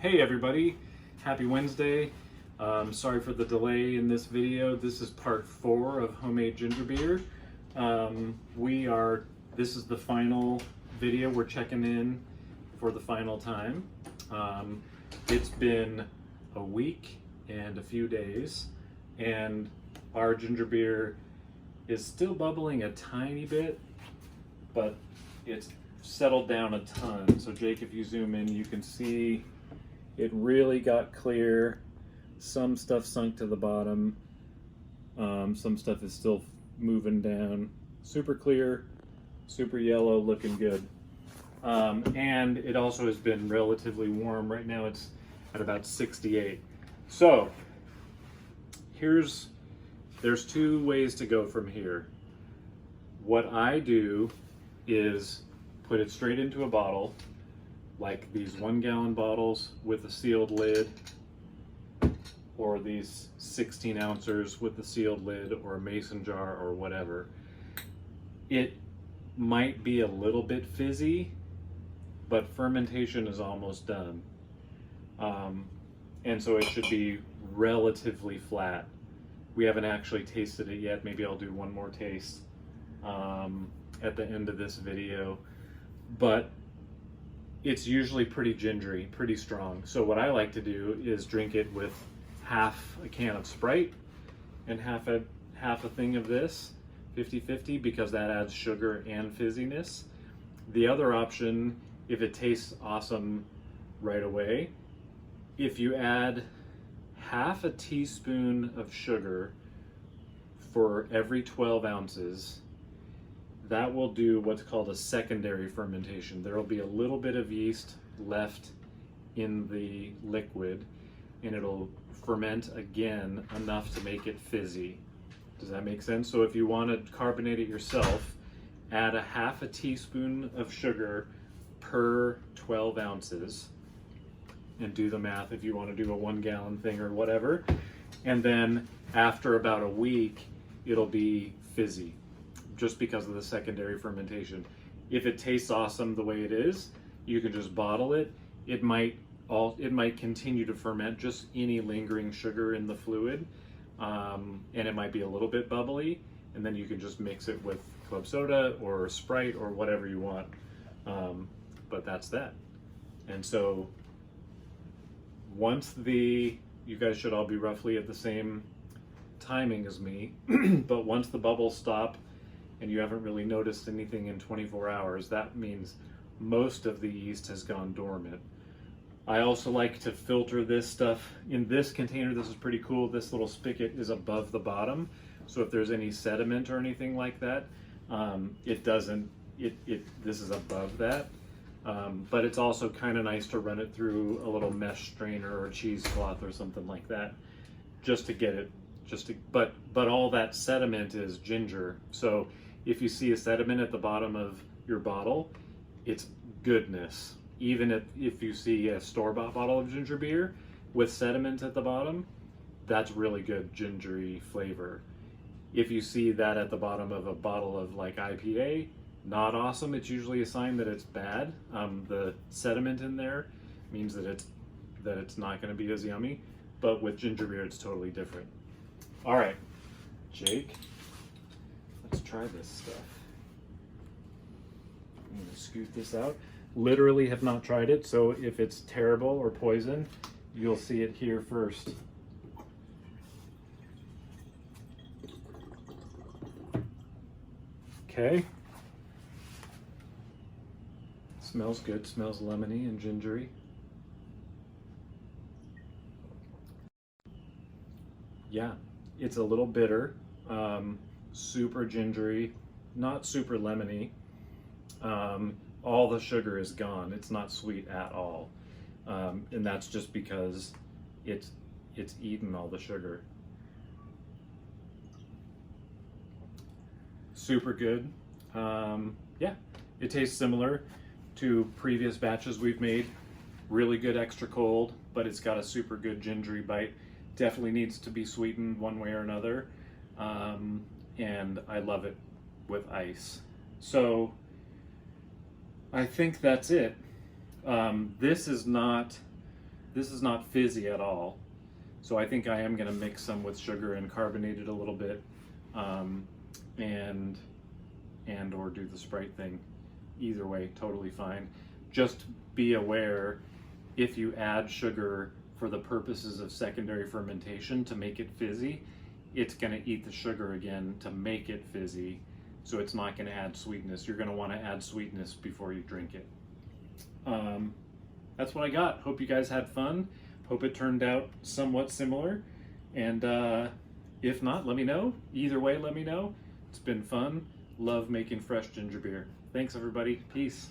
Hey everybody, happy Wednesday. Sorry for the delay in this video. This is part 4 of homemade ginger beer. This is the final video. We're checking in for the final time. It's been a week and a few days, and our ginger beer is still bubbling a tiny bit, but it's settled down a ton. So Jake, if you zoom in, you can see it really got clear. Some stuff sunk to the bottom. Some stuff is still moving down. Super clear, super yellow, looking good. And it also has been relatively warm. Right now it's at about 68. So there's 2 ways to go from here. What I do is put it straight into a bottle, like these 1-gallon bottles with a sealed lid, or these 16 ounces with the sealed lid, or a mason jar, or whatever. It might be a little bit fizzy, but fermentation is almost done. And so it should be relatively flat. We haven't actually tasted it yet. Maybe I'll do one more taste at the end of this video. But it's usually pretty gingery, pretty strong. So what I like to do is drink it with half a can of Sprite and half a thing of this, 50-50, because that adds sugar and fizziness. The other option, if it tastes awesome right away, if you add half a teaspoon of sugar for every 12 ounces, that will do what's called a secondary fermentation. There will be a little bit of yeast left in the liquid, and it'll ferment again enough to make it fizzy. Does that make sense? So if you want to carbonate it yourself, add a half a teaspoon of sugar per 12 ounces, and do the math if you want to do a 1-gallon thing or whatever. And then after about a week, it'll be fizzy, just because of the secondary fermentation. If it tastes awesome the way it is, you can just bottle it. It might continue to ferment, just any lingering sugar in the fluid, and it might be a little bit bubbly, and then you can just mix it with club soda or Sprite or whatever you want. But that's that. And so you guys should all be roughly at the same timing as me, but once the bubbles stop and you haven't really noticed anything in 24 hours, that means most of the yeast has gone dormant. I also like to filter this stuff. In this container, this is pretty cool. This little spigot is above the bottom, so if there's any sediment or anything like that, this is above that. But it's also kind of nice to run it through a little mesh strainer or a cheesecloth or something like that, just to get it, but all that sediment is ginger. So if you see a sediment at the bottom of your bottle, it's goodness. Even if you see a store-bought bottle of ginger beer with sediment at the bottom, that's really good gingery flavor. If you see that at the bottom of a bottle of like IPA, not awesome. It's usually a sign that it's bad. The sediment in there means that it's not going to be as yummy. But with ginger beer, it's totally different. All right, Jake, let's try this stuff. I'm going to scoot this out. Literally have not tried it, so if it's terrible or poison, you'll see it here first. Okay. Smells good, smells lemony and gingery. Yeah, it's a little bitter, super gingery, not super lemony. All the sugar is gone. It's not sweet at all. And that's just because it's eaten all the sugar. Super good. Yeah, it tastes similar to previous batches we've made. Really good extra cold, but it's got a super good gingery bite. Definitely needs to be sweetened one way or another. And I love it with ice. So I think that's it. This is not This is not fizzy at all. So I think I am going to mix some with sugar and carbonate it a little bit, and or do the Sprite thing. Either way, totally fine. Just be aware, if you add sugar for the purposes of secondary fermentation to make it fizzy, it's going to eat the sugar again to make it fizzy, so it's not going to add sweetness. You're going to want to add sweetness before you drink it. That's what I got. Hope you guys had fun. Hope it turned out somewhat similar, and if not, let me know. Either way, let me know. It's been fun. Love making fresh ginger beer. Thanks, everybody. Peace.